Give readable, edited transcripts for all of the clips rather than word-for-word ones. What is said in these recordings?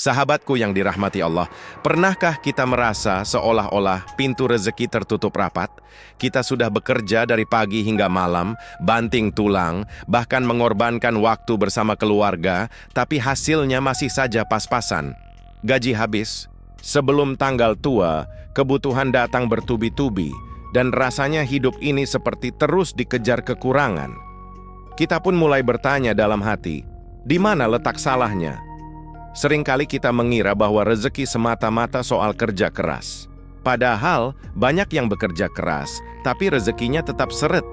Sahabatku yang dirahmati Allah, pernahkah kita merasa seolah-olah pintu rezeki tertutup rapat? Kita sudah bekerja dari pagi hingga malam, banting tulang, bahkan mengorbankan waktu bersama keluarga, tapi hasilnya masih saja pas-pasan. Gaji habis, sebelum tanggal tua, kebutuhan datang bertubi-tubi, dan rasanya hidup ini seperti terus dikejar kekurangan. Kita pun mulai bertanya dalam hati, di mana letak salahnya? Seringkali kita mengira bahwa rezeki semata-mata soal kerja keras. Padahal banyak yang bekerja keras, tapi rezekinya tetap seret.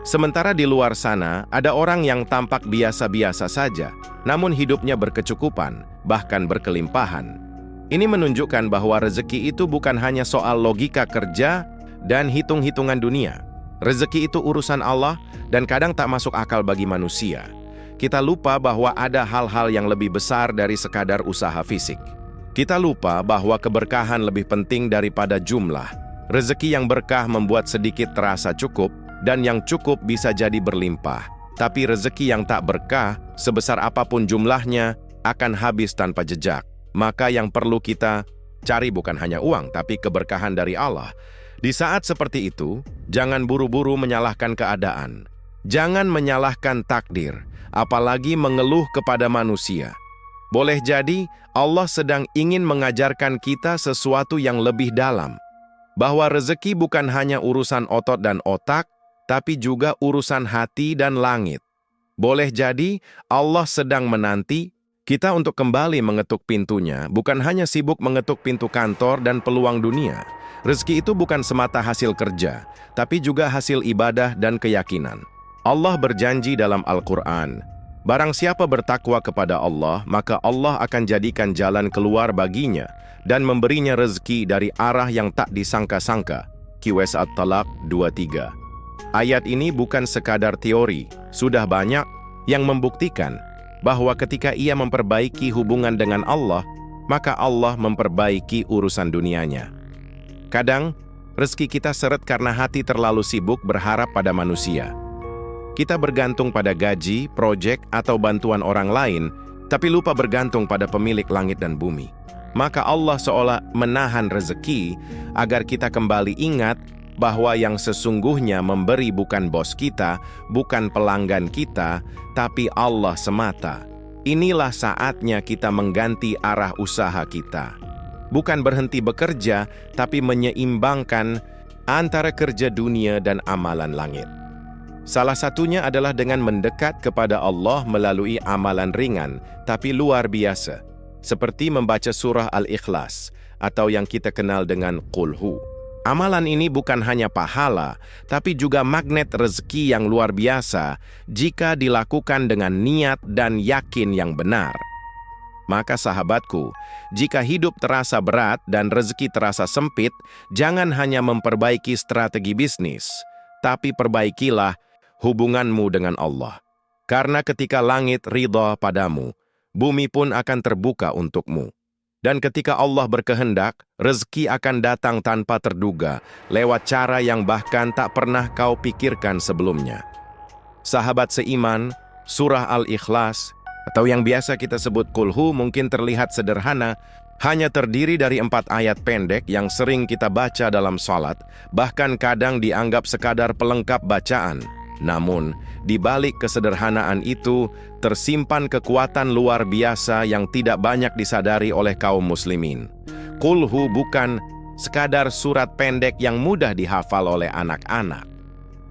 Sementara di luar sana, ada orang yang tampak biasa-biasa saja, namun hidupnya berkecukupan, bahkan berkelimpahan. Ini menunjukkan bahwa rezeki itu bukan hanya soal logika kerja dan hitung-hitungan dunia. Rezeki itu urusan Allah dan kadang tak masuk akal bagi manusia. Kita lupa bahwa ada hal-hal yang lebih besar dari sekadar usaha fisik. Kita lupa bahwa keberkahan lebih penting daripada jumlah. Rezeki yang berkah membuat sedikit terasa cukup, dan yang cukup bisa jadi berlimpah. Tapi rezeki yang tak berkah, sebesar apapun jumlahnya, akan habis tanpa jejak. Maka yang perlu kita cari bukan hanya uang, tapi keberkahan dari Allah. Di saat seperti itu, jangan buru-buru menyalahkan keadaan. Jangan menyalahkan takdir, apalagi mengeluh kepada manusia. Boleh jadi Allah sedang ingin mengajarkan kita sesuatu yang lebih dalam, bahwa rezeki bukan hanya urusan otot dan otak, tapi juga urusan hati dan langit. Boleh jadi Allah sedang menanti kita untuk kembali mengetuk pintunya, bukan hanya sibuk mengetuk pintu kantor dan peluang dunia. Rezeki itu bukan semata hasil kerja, tapi juga hasil ibadah dan keyakinan. Allah berjanji dalam Al-Quran, barang siapa bertakwa kepada Allah, maka Allah akan jadikan jalan keluar baginya dan memberinya rezeki dari arah yang tak disangka-sangka. QS At-Talaq 23. Ayat ini bukan sekadar teori, sudah banyak yang membuktikan bahwa ketika ia memperbaiki hubungan dengan Allah, maka Allah memperbaiki urusan dunianya. Kadang, rezeki kita seret karena hati terlalu sibuk berharap pada manusia. Kita bergantung pada gaji, proyek, atau bantuan orang lain, tapi lupa bergantung pada pemilik langit dan bumi. Maka Allah seolah menahan rezeki agar kita kembali ingat bahwa yang sesungguhnya memberi bukan bos kita, bukan pelanggan kita, tapi Allah semata. Inilah saatnya kita mengganti arah usaha kita. Bukan berhenti bekerja, tapi menyeimbangkan antara kerja dunia dan amalan langit. Salah satunya adalah dengan mendekat kepada Allah melalui amalan ringan, tapi luar biasa, seperti membaca surah Al-Ikhlas, atau yang kita kenal dengan Qul Hu. Amalan ini bukan hanya pahala, tapi juga magnet rezeki yang luar biasa jika dilakukan dengan niat dan yakin yang benar. Maka sahabatku, jika hidup terasa berat dan rezeki terasa sempit, jangan hanya memperbaiki strategi bisnis, tapi perbaikilah hubunganmu dengan Allah. Karena ketika langit ridha padamu, bumi pun akan terbuka untukmu. Dan ketika Allah berkehendak, rezeki akan datang tanpa terduga, lewat cara yang bahkan tak pernah kau pikirkan sebelumnya. Sahabat seiman, surah Al-Ikhlas, atau yang biasa kita sebut Qul Hu mungkin terlihat sederhana, hanya terdiri dari 4 ayat pendek yang sering kita baca dalam salat, bahkan kadang dianggap sekadar pelengkap bacaan. Namun, di balik kesederhanaan itu, tersimpan kekuatan luar biasa yang tidak banyak disadari oleh kaum muslimin. Qul Hu bukan sekadar surat pendek yang mudah dihafal oleh anak-anak.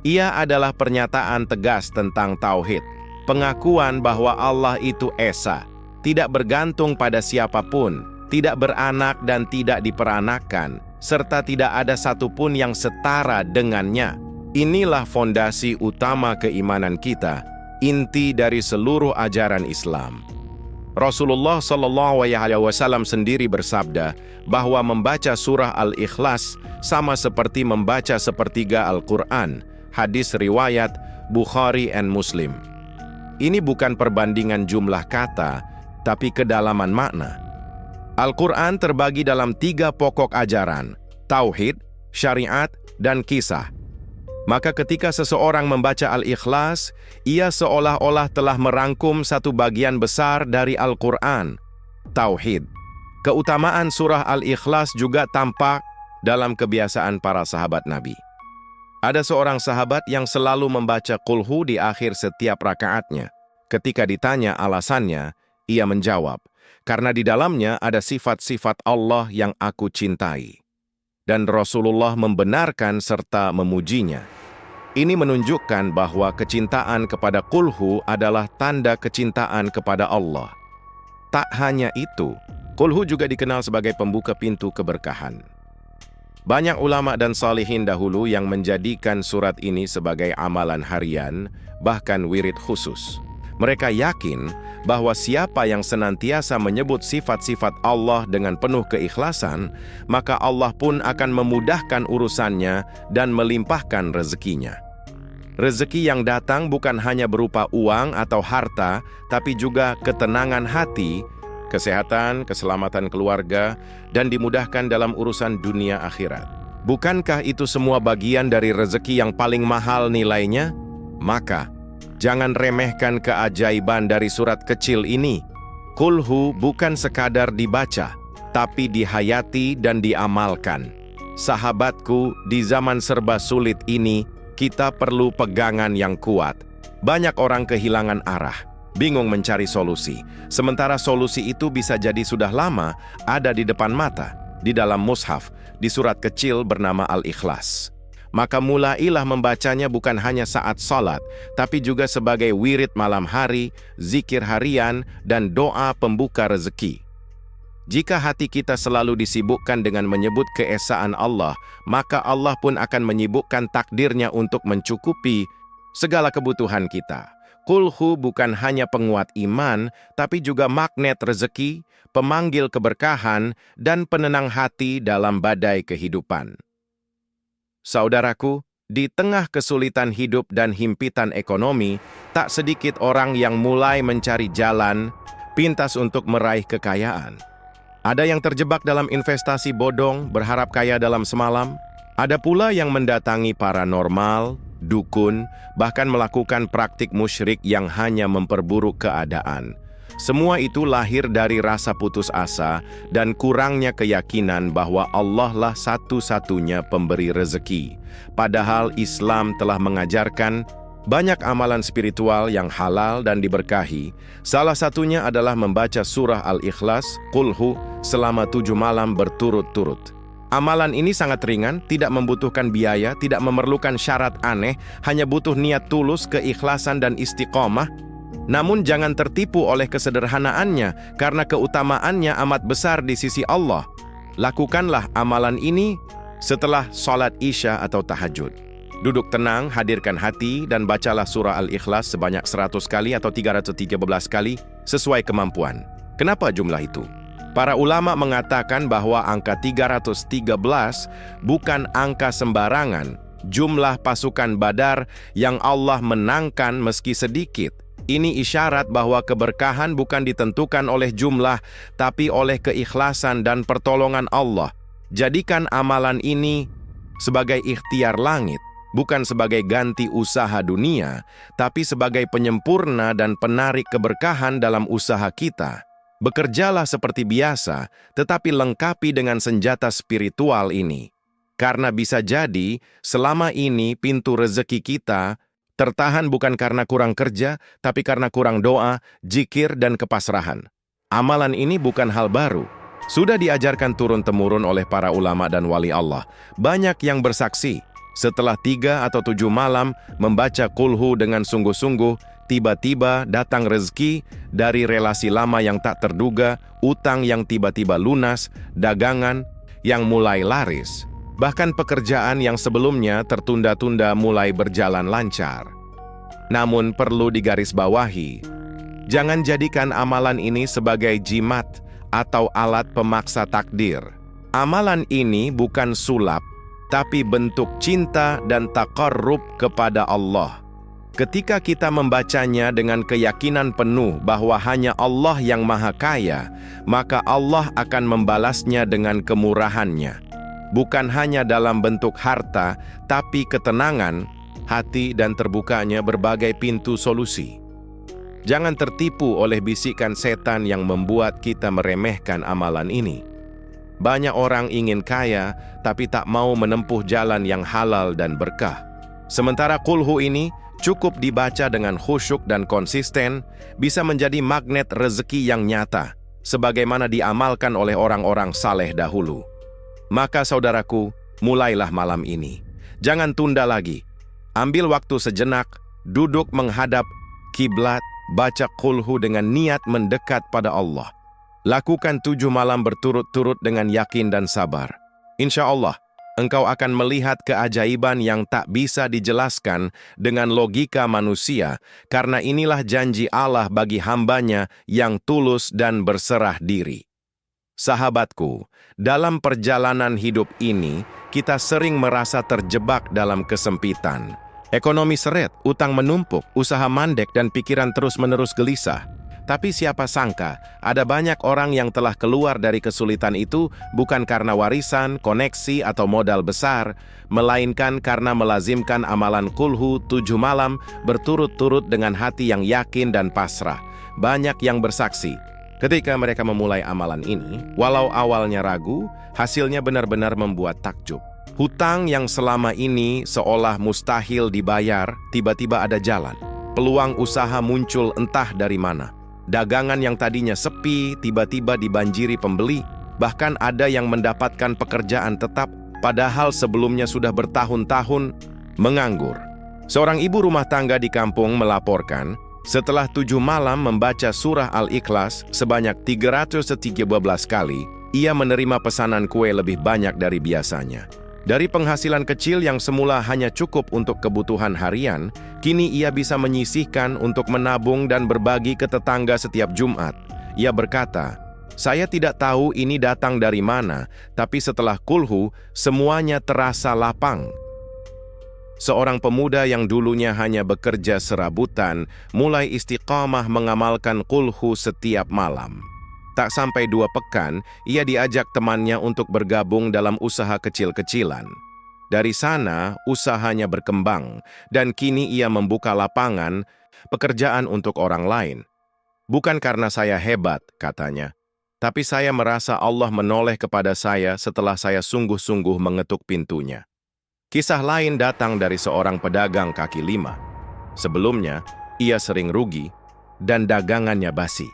Ia adalah pernyataan tegas tentang tauhid, pengakuan bahwa Allah itu esa, tidak bergantung pada siapapun, tidak beranak dan tidak diperanakan, serta tidak ada satupun yang setara dengannya. Inilah fondasi utama keimanan kita, inti dari seluruh ajaran Islam. Rasulullah SAW sendiri bersabda bahwa membaca surah Al-Ikhlas sama seperti membaca sepertiga Al-Quran, hadis riwayat Bukhari and Muslim. Ini bukan perbandingan jumlah kata, tapi kedalaman makna. Al-Quran terbagi dalam 3 pokok ajaran, tauhid, syariat, dan kisah. Maka ketika seseorang membaca Al-Ikhlas, ia seolah-olah telah merangkum satu bagian besar dari Al-Quran, tauhid. Keutamaan surah Al-Ikhlas juga tampak dalam kebiasaan para sahabat Nabi. Ada seorang sahabat yang selalu membaca Qul Hu di akhir setiap rakaatnya. Ketika ditanya alasannya, ia menjawab, "Karena di dalamnya ada sifat-sifat Allah yang aku cintai." Dan Rasulullah membenarkan serta memujinya. Ini menunjukkan bahwa kecintaan kepada Qul Hu adalah tanda kecintaan kepada Allah. Tak hanya itu, Qul Hu juga dikenal sebagai pembuka pintu keberkahan. Banyak ulama dan salihin dahulu yang menjadikan surat ini sebagai amalan harian, bahkan wirid khusus. Mereka yakin bahwa siapa yang senantiasa menyebut sifat-sifat Allah dengan penuh keikhlasan, maka Allah pun akan memudahkan urusannya dan melimpahkan rezekinya. Rezeki yang datang bukan hanya berupa uang atau harta, tapi juga ketenangan hati, kesehatan, keselamatan keluarga, dan dimudahkan dalam urusan dunia akhirat. Bukankah itu semua bagian dari rezeki yang paling mahal nilainya? Maka, jangan remehkan keajaiban dari surat kecil ini. Qul Hu bukan sekadar dibaca, tapi dihayati dan diamalkan. Sahabatku, di zaman serba sulit ini, kita perlu pegangan yang kuat. Banyak orang kehilangan arah, bingung mencari solusi. Sementara solusi itu bisa jadi sudah lama ada di depan mata, di dalam mushaf, di surat kecil bernama Al-Ikhlas. Maka mulailah membacanya bukan hanya saat salat, tapi juga sebagai wirid malam hari, zikir harian, dan doa pembuka rezeki. Jika hati kita selalu disibukkan dengan menyebut keesaan Allah, maka Allah pun akan menyibukkan takdirnya untuk mencukupi segala kebutuhan kita. Qul Hu bukan hanya penguat iman, tapi juga magnet rezeki, pemanggil keberkahan, dan penenang hati dalam badai kehidupan. Saudaraku, di tengah kesulitan hidup dan himpitan ekonomi, tak sedikit orang yang mulai mencari jalan pintas untuk meraih kekayaan. Ada yang terjebak dalam investasi bodong, berharap kaya dalam semalam. Ada pula yang mendatangi paranormal, dukun, bahkan melakukan praktik musyrik yang hanya memperburuk keadaan. Semua itu lahir dari rasa putus asa dan kurangnya keyakinan bahwa Allah lah satu-satunya pemberi rezeki. Padahal Islam telah mengajarkan banyak amalan spiritual yang halal dan diberkahi. Salah satunya adalah membaca surah Al-Ikhlas, Qul Hu, selama 7 malam berturut-turut. Amalan ini sangat ringan, tidak membutuhkan biaya, tidak memerlukan syarat aneh, hanya butuh niat tulus, keikhlasan, dan istiqomah. Namun jangan tertipu oleh kesederhanaannya, karena keutamaannya amat besar di sisi Allah. Lakukanlah amalan ini setelah sholat Isya atau tahajud. Duduk tenang, hadirkan hati, dan bacalah surah Al-Ikhlas sebanyak 100 kali atau 313 kali sesuai kemampuan. Kenapa jumlah itu? Para ulama mengatakan bahwa angka 313 bukan angka sembarangan. Jumlah pasukan Badar yang Allah menangkan meski sedikit. Ini isyarat bahwa keberkahan bukan ditentukan oleh jumlah, tapi oleh keikhlasan dan pertolongan Allah. Jadikan amalan ini sebagai ikhtiar langit, bukan sebagai ganti usaha dunia, tapi sebagai penyempurna dan penarik keberkahan dalam usaha kita. Bekerjalah seperti biasa, tetapi lengkapi dengan senjata spiritual ini. Karena bisa jadi, selama ini pintu rezeki kita tertahan bukan karena kurang kerja, tapi karena kurang doa, zikir, dan kepasrahan. Amalan ini bukan hal baru. Sudah diajarkan turun-temurun oleh para ulama dan wali Allah. Banyak yang bersaksi, setelah 3 atau 7 malam membaca Qul Hu dengan sungguh-sungguh, tiba-tiba datang rezeki dari relasi lama yang tak terduga, utang yang tiba-tiba lunas, dagangan yang mulai laris. Bahkan pekerjaan yang sebelumnya tertunda-tunda mulai berjalan lancar. Namun perlu digarisbawahi, jangan jadikan amalan ini sebagai jimat atau alat pemaksa takdir. Amalan ini bukan sulap, tapi bentuk cinta dan taqarrub kepada Allah. Ketika kita membacanya dengan keyakinan penuh bahwa hanya Allah yang Maha Kaya, maka Allah akan membalasnya dengan kemurahannya. Bukan hanya dalam bentuk harta, tapi ketenangan, hati, dan terbukanya berbagai pintu solusi. Jangan tertipu oleh bisikan setan yang membuat kita meremehkan amalan ini. Banyak orang ingin kaya, tapi tak mau menempuh jalan yang halal dan berkah. Sementara kulhu ini cukup dibaca dengan khusyuk dan konsisten, bisa menjadi magnet rezeki yang nyata, sebagaimana diamalkan oleh orang-orang saleh dahulu. Maka saudaraku, mulailah malam ini. Jangan tunda lagi. Ambil waktu sejenak, duduk menghadap kiblat, baca kulhu dengan niat mendekat pada Allah. Lakukan 7 malam berturut-turut dengan yakin dan sabar. Insya Allah, engkau akan melihat keajaiban yang tak bisa dijelaskan dengan logika manusia, karena inilah janji Allah bagi hambanya yang tulus dan berserah diri. Sahabatku, dalam perjalanan hidup ini, kita sering merasa terjebak dalam kesempitan. Ekonomi seret, utang menumpuk, usaha mandek, dan pikiran terus-menerus gelisah. Tapi siapa sangka, ada banyak orang yang telah keluar dari kesulitan itu bukan karena warisan, koneksi, atau modal besar, melainkan karena melazimkan amalan kulhu 7 malam berturut-turut dengan hati yang yakin dan pasrah. Banyak yang bersaksi, ketika mereka memulai amalan ini, walau awalnya ragu, hasilnya benar-benar membuat takjub. Hutang yang selama ini seolah mustahil dibayar, tiba-tiba ada jalan. Peluang usaha muncul entah dari mana. Dagangan yang tadinya sepi, tiba-tiba dibanjiri pembeli. Bahkan ada yang mendapatkan pekerjaan tetap, padahal sebelumnya sudah bertahun-tahun menganggur. Seorang ibu rumah tangga di kampung melaporkan, setelah 7 malam membaca surah Al-Ikhlas sebanyak 313 kali, ia menerima pesanan kue lebih banyak dari biasanya. Dari penghasilan kecil yang semula hanya cukup untuk kebutuhan harian, kini ia bisa menyisihkan untuk menabung dan berbagi ke tetangga setiap Jumat. Ia berkata, "Saya tidak tahu ini datang dari mana, tapi setelah kulhu, semuanya terasa lapang." Seorang pemuda yang dulunya hanya bekerja serabutan, mulai istiqamah mengamalkan kulhu setiap malam. Tak sampai 2 pekan, ia diajak temannya untuk bergabung dalam usaha kecil-kecilan. Dari sana, usahanya berkembang, dan kini ia membuka lapangan pekerjaan untuk orang lain. "Bukan karena saya hebat," katanya, "tapi saya merasa Allah menoleh kepada saya setelah saya sungguh-sungguh mengetuk pintunya." Kisah lain datang dari seorang pedagang kaki lima. Sebelumnya, ia sering rugi, dan dagangannya basi.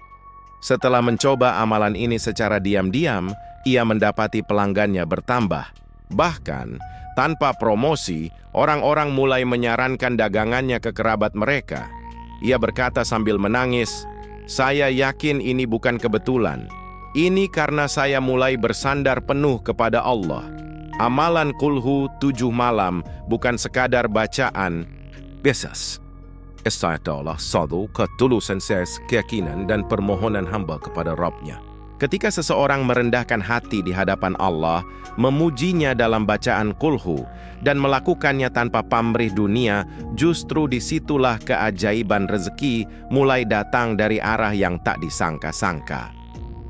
Setelah mencoba amalan ini secara diam-diam, ia mendapati pelanggannya bertambah. Bahkan, tanpa promosi, orang-orang mulai menyarankan dagangannya ke kerabat mereka. Ia berkata sambil menangis, "Saya yakin ini bukan kebetulan. Ini karena saya mulai bersandar penuh kepada Allah. Amalan kulhu 7 malam bukan sekadar bacaan biasa. Adalah satu ketulusan keyakinan dan permohonan hamba kepada Rabb-Nya." Ketika seseorang merendahkan hati di hadapan Allah, memujinya dalam bacaan kulhu, dan melakukannya tanpa pamrih dunia, justru disitulah keajaiban rezeki mulai datang dari arah yang tak disangka-sangka.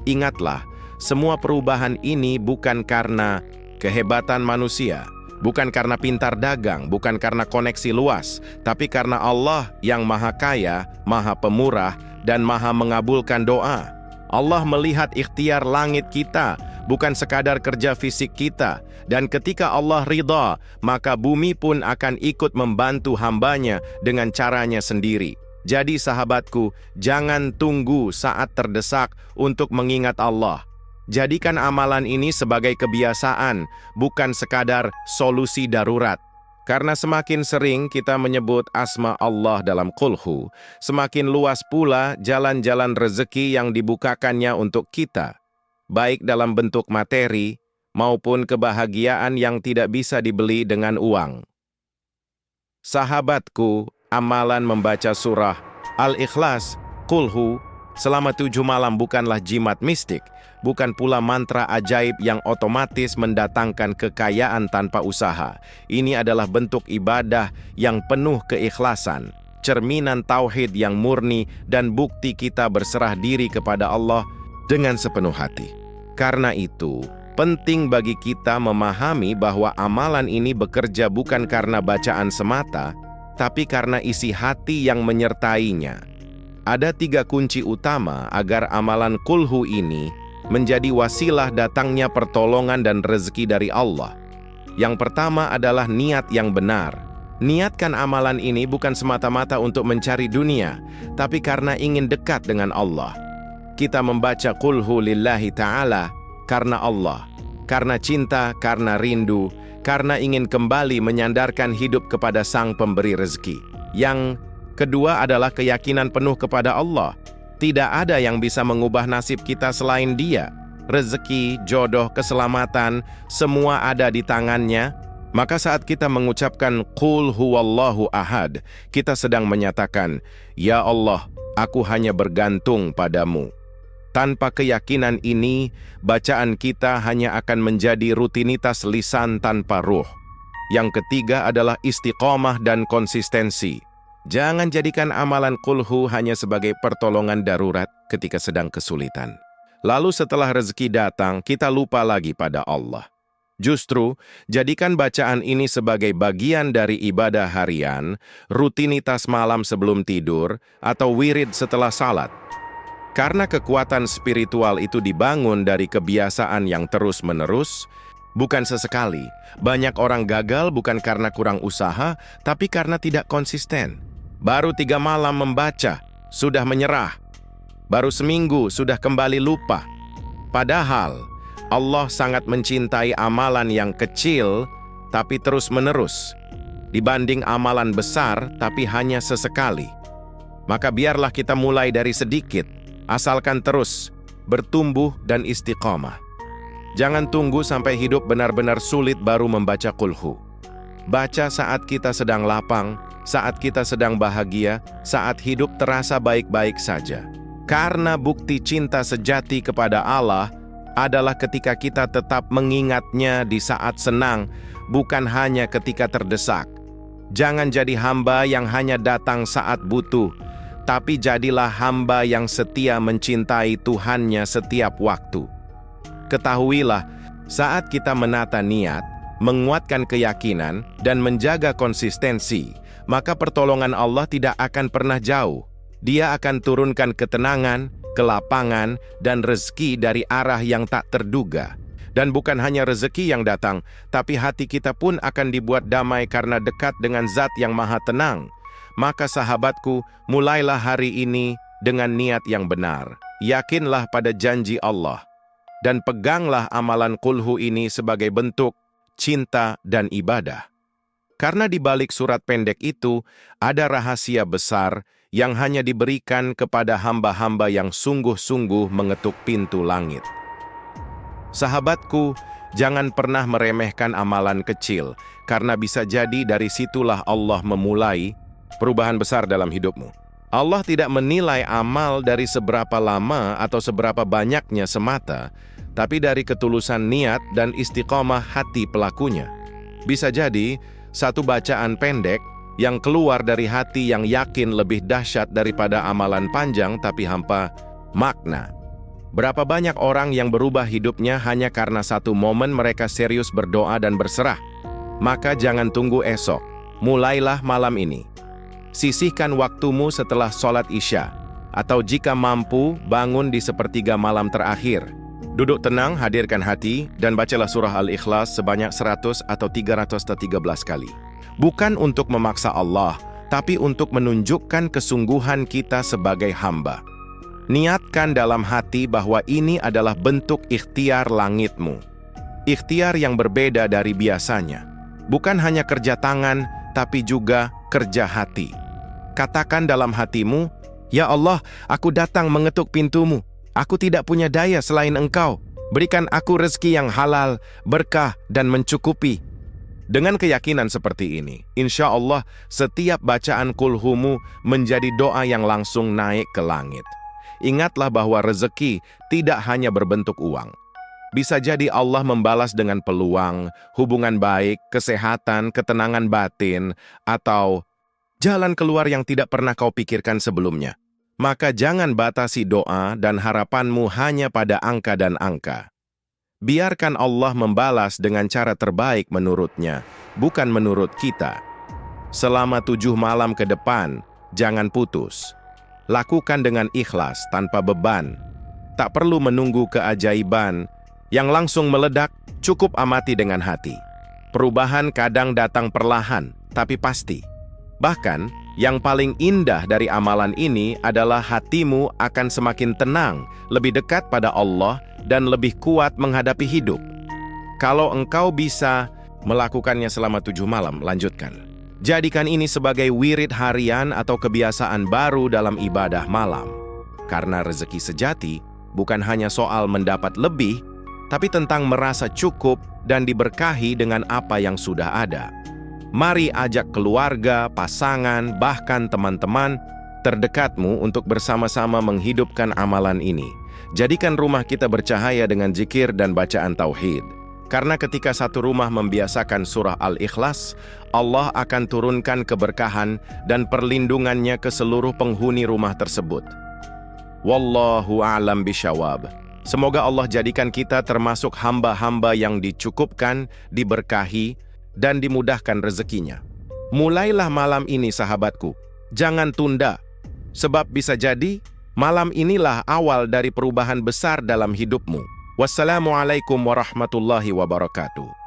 Ingatlah, semua perubahan ini bukan karena kehebatan manusia, bukan karena pintar dagang, bukan karena koneksi luas, tapi karena Allah yang Maha Kaya, Maha Pemurah, dan Maha mengabulkan doa. Allah melihat ikhtiar langit kita, bukan sekadar kerja fisik kita. Dan ketika Allah ridha, maka bumi pun akan ikut membantu hambanya dengan caranya sendiri. Jadi sahabatku, jangan tunggu saat terdesak untuk mengingat Allah. Jadikan amalan ini sebagai kebiasaan, bukan sekadar solusi darurat. Karena semakin sering kita menyebut asma Allah dalam kulhu, semakin luas pula jalan-jalan rezeki yang dibukakannya untuk kita, baik dalam bentuk materi maupun kebahagiaan yang tidak bisa dibeli dengan uang. Sahabatku, amalan membaca surah Al-Ikhlas, kulhu, selama 7 malam bukanlah jimat mistik, bukan pula mantra ajaib yang otomatis mendatangkan kekayaan tanpa usaha. Ini adalah bentuk ibadah yang penuh keikhlasan, cerminan tauhid yang murni, dan bukti kita berserah diri kepada Allah dengan sepenuh hati. Karena itu, penting bagi kita memahami bahwa amalan ini bekerja bukan karena bacaan semata, tapi karena isi hati yang menyertainya. Ada 3 kunci utama agar amalan kulhu ini menjadi wasilah datangnya pertolongan dan rezeki dari Allah. Yang pertama adalah niat yang benar. Niatkan amalan ini bukan semata-mata untuk mencari dunia, tapi karena ingin dekat dengan Allah. Kita membaca kulhu lillahi ta'ala karena Allah, karena cinta, karena rindu, karena ingin kembali menyandarkan hidup kepada Sang Pemberi rezeki. Yang kedua adalah keyakinan penuh kepada Allah. Tidak ada yang bisa mengubah nasib kita selain Dia. Rezeki, jodoh, keselamatan, semua ada di tangannya. Maka saat kita mengucapkan Qul huwallahu ahad, kita sedang menyatakan, Ya Allah, aku hanya bergantung padamu. Tanpa keyakinan ini, bacaan kita hanya akan menjadi rutinitas lisan tanpa ruh. Yang ketiga adalah istiqomah dan konsistensi. Jangan jadikan amalan kulhu hanya sebagai pertolongan darurat ketika sedang kesulitan. Lalu setelah rezeki datang, kita lupa lagi pada Allah. Justru, jadikan bacaan ini sebagai bagian dari ibadah harian, rutinitas malam sebelum tidur, atau wirid setelah salat. Karena kekuatan spiritual itu dibangun dari kebiasaan yang terus-menerus, bukan sesekali. Banyak orang gagal bukan karena kurang usaha, tapi karena tidak konsisten. Baru 3 malam membaca, sudah menyerah. Baru seminggu, sudah kembali lupa. Padahal, Allah sangat mencintai amalan yang kecil, tapi terus-menerus, dibanding amalan besar, tapi hanya sesekali. Maka biarlah kita mulai dari sedikit, asalkan terus bertumbuh dan istiqomah. Jangan tunggu sampai hidup benar-benar sulit baru membaca kulhu. Baca saat kita sedang lapang, saat kita sedang bahagia, saat hidup terasa baik-baik saja. Karena bukti cinta sejati kepada Allah adalah ketika kita tetap mengingatnya di saat senang, bukan hanya ketika terdesak. Jangan jadi hamba yang hanya datang saat butuh, tapi jadilah hamba yang setia mencintai Tuhannya setiap waktu. Ketahuilah, saat kita menata niat, menguatkan keyakinan, dan menjaga konsistensi, maka pertolongan Allah tidak akan pernah jauh. Dia akan turunkan ketenangan, kelapangan, dan rezeki dari arah yang tak terduga. Dan bukan hanya rezeki yang datang, tapi hati kita pun akan dibuat damai karena dekat dengan Zat yang Maha Tenang. Maka sahabatku, mulailah hari ini dengan niat yang benar. Yakinlah pada janji Allah. Dan peganglah amalan kulhu ini sebagai bentuk cinta dan ibadah. Karena di balik surat pendek itu, ada rahasia besar yang hanya diberikan kepada hamba-hamba yang sungguh-sungguh mengetuk pintu langit. Sahabatku, jangan pernah meremehkan amalan kecil, karena bisa jadi dari situlah Allah memulai perubahan besar dalam hidupmu. Allah tidak menilai amal dari seberapa lama atau seberapa banyaknya semata, tapi dari ketulusan niat dan istiqomah hati pelakunya. Bisa jadi, satu bacaan pendek yang keluar dari hati yang yakin lebih dahsyat daripada amalan panjang tapi hampa makna. Berapa banyak orang yang berubah hidupnya hanya karena satu momen mereka serius berdoa dan berserah. Maka jangan tunggu esok, mulailah malam ini. Sisihkan waktumu setelah sholat Isya, atau jika mampu, bangun di sepertiga malam terakhir. Duduk tenang, hadirkan hati, dan bacalah surah Al-Ikhlas sebanyak 100 atau 313 kali. Bukan untuk memaksa Allah, tapi untuk menunjukkan kesungguhan kita sebagai hamba. Niatkan dalam hati bahwa ini adalah bentuk ikhtiar langitmu. Ikhtiar yang berbeda dari biasanya. Bukan hanya kerja tangan, tapi juga kerja hati. Katakan dalam hatimu, Ya Allah, aku datang mengetuk pintumu. Aku tidak punya daya selain Engkau. Berikan aku rezeki yang halal, berkah, dan mencukupi. Dengan keyakinan seperti ini, insya Allah setiap bacaan kulhumu menjadi doa yang langsung naik ke langit. Ingatlah bahwa rezeki tidak hanya berbentuk uang. Bisa jadi Allah membalas dengan peluang, hubungan baik, kesehatan, ketenangan batin, atau jalan keluar yang tidak pernah kau pikirkan sebelumnya. Maka jangan batasi doa dan harapanmu hanya pada angka dan angka. Biarkan Allah membalas dengan cara terbaik menurutnya, bukan menurut kita. Selama 7 malam ke depan, jangan putus. Lakukan dengan ikhlas, tanpa beban. Tak perlu menunggu keajaiban yang langsung meledak, cukup amati dengan hati. Perubahan kadang datang perlahan, tapi pasti. Bahkan, yang paling indah dari amalan ini adalah hatimu akan semakin tenang, lebih dekat pada Allah, dan lebih kuat menghadapi hidup. Kalau engkau bisa melakukannya selama 7 malam, lanjutkan. Jadikan ini sebagai wirid harian atau kebiasaan baru dalam ibadah malam. Karena rezeki sejati bukan hanya soal mendapat lebih, tapi tentang merasa cukup dan diberkahi dengan apa yang sudah ada. Mari ajak keluarga, pasangan, bahkan teman-teman terdekatmu untuk bersama-sama menghidupkan amalan ini. Jadikan rumah kita bercahaya dengan zikir dan bacaan tauhid. Karena ketika satu rumah membiasakan surah Al-Ikhlas, Allah akan turunkan keberkahan dan perlindungannya ke seluruh penghuni rumah tersebut. Wallahu a'lam bishawab. Semoga Allah jadikan kita termasuk hamba-hamba yang dicukupkan, diberkahi, dan dimudahkan rezekinya. Mulailah malam ini sahabatku. Jangan tunda. Sebab bisa jadi, malam inilah awal dari perubahan besar dalam hidupmu. Wassalamualaikum warahmatullahi wabarakatuh.